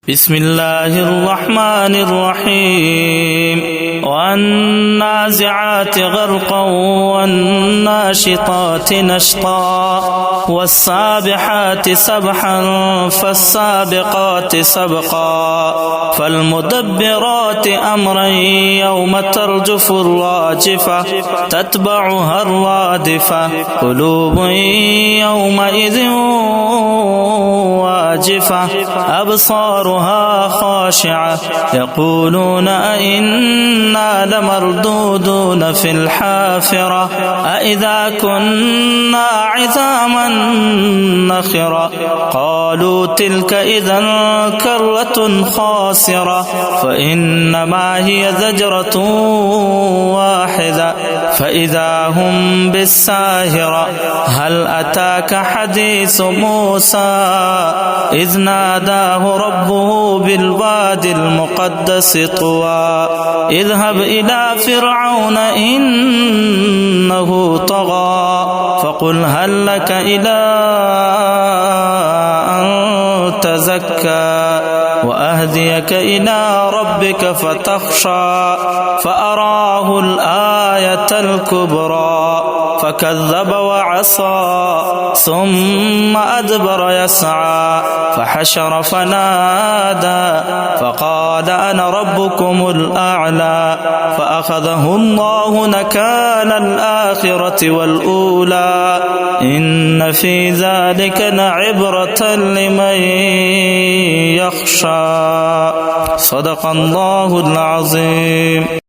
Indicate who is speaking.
Speaker 1: بسم الله الرحمن الرحيم والنازعات غرقا والناشطات نشطا والسابحات سبحا فالسابقات سبقا فالمدبرات أمرا يوم ترجف الراجفة تتبعها الرادفة قلوب يومئذ واجفة أبصارها خاشعة يقولون أئنا لمردودون في الحافرة أئذا كنا عظاما نخرة قالوا تلك إذا كرة خاسرة فإنما هي زجرة واحدة فإذا هم بالساهرة هل أتاك حديث موسى إذ ناداه ربه بالواد المقدس طوى اذهب إلى فرعون إنه طغى فقل هل لك إلى أن تزكى وأهديك إلى ربك فتخشى فأراه الآية الكبرى فكذب وعصى ثم أدبر يسعى فحشر فنادى فقال أنا ربكم الأعلى فأخذه الله نكال الآخرة والأولى إن في ذلك لعبرة لمن يخشى صدق الله العظيم.